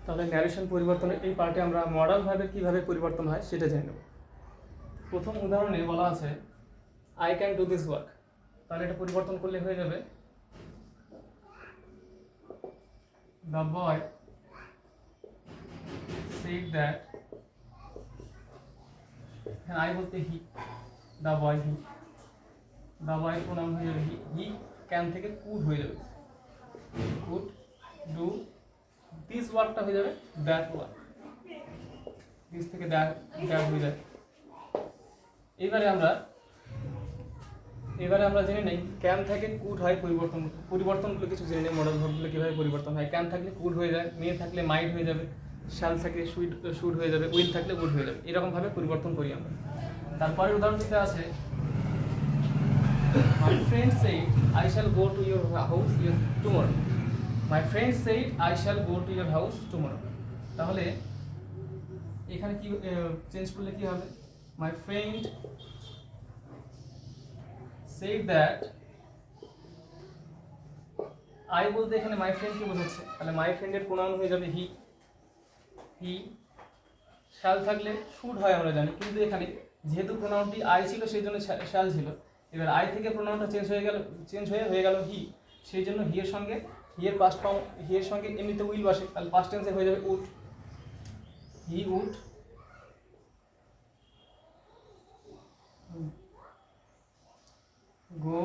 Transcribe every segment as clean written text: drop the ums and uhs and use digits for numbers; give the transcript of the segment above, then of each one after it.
তাহলে ন্যারেশন পরিবর্তনের এই পার্টে আমরা মডাল ভার্বের কীভাবে পরিবর্তন হয় সেটা জেনে নেব। প্রথম উদাহরণে বলা আছে I can do this work, তাহলে এটা পরিবর্তন করলে হয়ে যাবে the boy said that, I বলতে he, the boy he, the boy pronoun হয়ে যাবে হি, হি ক্যান থেকে কুড হয়ে যাবে, কুড ডু দিস ওয়ার্কটা হয়ে যাবে দ্যাট ওয়ার্ক, দিস থেকে দ্যাট হয়ে যায়। এবারে আমরা জেনে নেই ক্যান থেকে কুড হয় পরিবর্তনগুলো কিছু জেনে নেই, মডেল ভার্বগুলো কীভাবে পরিবর্তন হয়। ক্যান থাকলে কুড হয়ে যায়, মে থাকলে মাইট হয়ে যাবে, শ্যাল থাকলে শুড হয়ে যাবে, উইল থাকলে উড হয়ে যাবে, এরকমভাবে পরিবর্তন করি আমরা। তারপরে উদাহরণটিতে আছে my friend said I shall go to your house tomorrow, my friend said I shall go to your house tomorrow. তাহলে এখানে কি চেঞ্জ করলে কি হবে, my friend said that, I বলতে এখানে মাই ফ্রেন্ড কি বোঝাচ্ছে, তাহলে মাই ফ্রেন্ডের প্রোনাউন হয়ে যাবে হি, হি শ্যাল থাকলে শুড হয় আমরা জানি, কিন্তু এখানে যেহেতু প্রোনাউনটি আই ছিল সেই জন্য শ্যাল ছিল, এবার আই থেকে প্রোনাউনটা চেঞ্জ হয়ে গেল হি, সেই জন্য হিয়ের সঙ্গে এমনিতে উইল বসে, তাহলে পাস্ট টেন্সে হয়ে যাবে would, he would go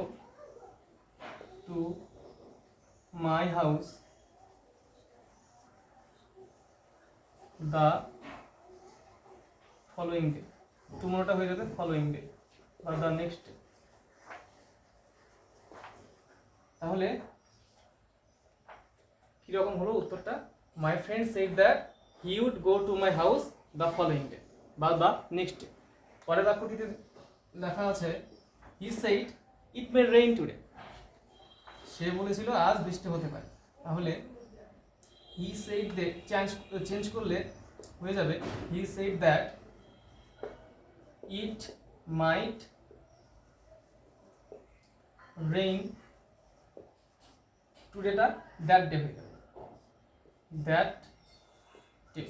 to my house the following day, tomorrowটা হয়ে যাবে following day বা the next day। তাহলে কিরকম হলো উত্তরটা, my friend said that he would go to my house the following day বা the next day। পরের বাক্যটিতে লেখা আছে he said it may rain today, সে বলেছিল আজ বৃষ্টি হতে পারে, তাহলে he said that চেঞ্জ করলে হয়ে যাবে he said that it might rain today, টা that day হয়ে যাবে, that day।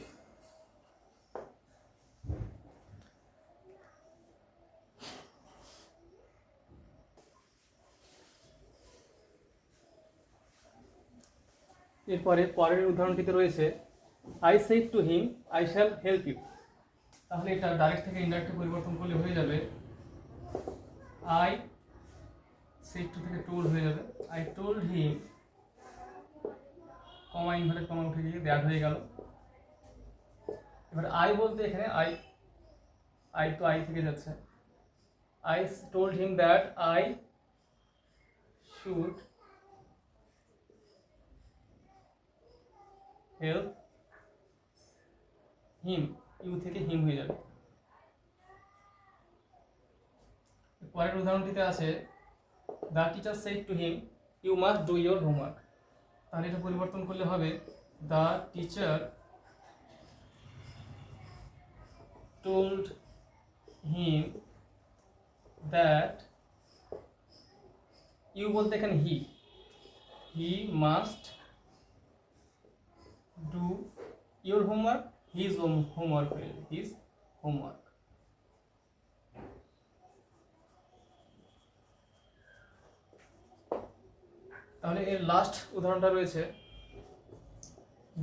এরপরে পরের উদাহরণটিতে রয়েছে I said to him I shall help you, তাহলে এটা ডাইরেক্ট থেকে ইনডাইরেক্টে পরিবর্তন করলে হয়ে যাবে আই সেড টু থেকে টোল্ড হয়ে যাবে, I told him, comma inverted comma উঠে গিয়ে দ্যাট হয়ে গেল। এবার আই বলতে এখানে আই তো আই থেকে যাচ্ছে, I told him that I should help him, you থেকে হিম হয়ে যাবে। পরের উদাহরণটিতে আছে the teacher said to him you must do your homework, তাহলে এটা পরিবর্তন করলে হবে the teacher told him that, you বলতে এখানে he must do your homework, his homework, his homework। তাহলে এর লাস্ট উদাহরণটা রয়েছে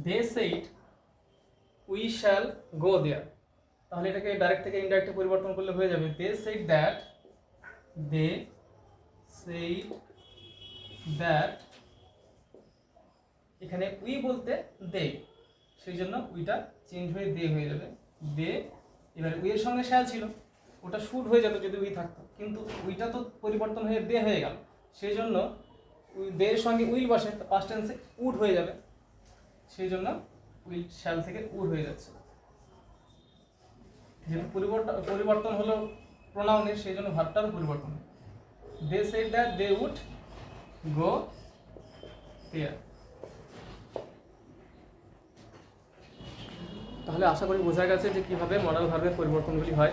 they said we shall go there, তাহলে এটাকে ডাইরেক্ট থেকে ইনডাইরেক্টে পরিবর্তন করলে হয়ে যাবে they said that, এখানে উই বলতে দে, সেই জন্য উইটা চেঞ্জ হয়ে দে হয়ে যাবে, দে। এবার উইয়ের সঙ্গে শ্যাল ছিল, ওটা শুড হয়ে যেত যদি উই থাকতো, কিন্তু উইটা তো পরিবর্তন হয়ে দে হয়ে গেল, সেই জন্য দের সঙ্গে উইল বসে, পাস্ট টেন্সে উড হয়ে যাবে, সেই জন্য উইল শ্যাল থেকে উড হয়ে যাচ্ছে। যেহেতু পরিবর্তন হলো প্রোনাউনের, সেই জন্য ভার্বটারও পরিবর্তন হয়, they said that they would go there. তাহলে আশা করি বোঝা গেছে যে কীভাবে মডাল ভার্বের পরিবর্তনগুলি হয়।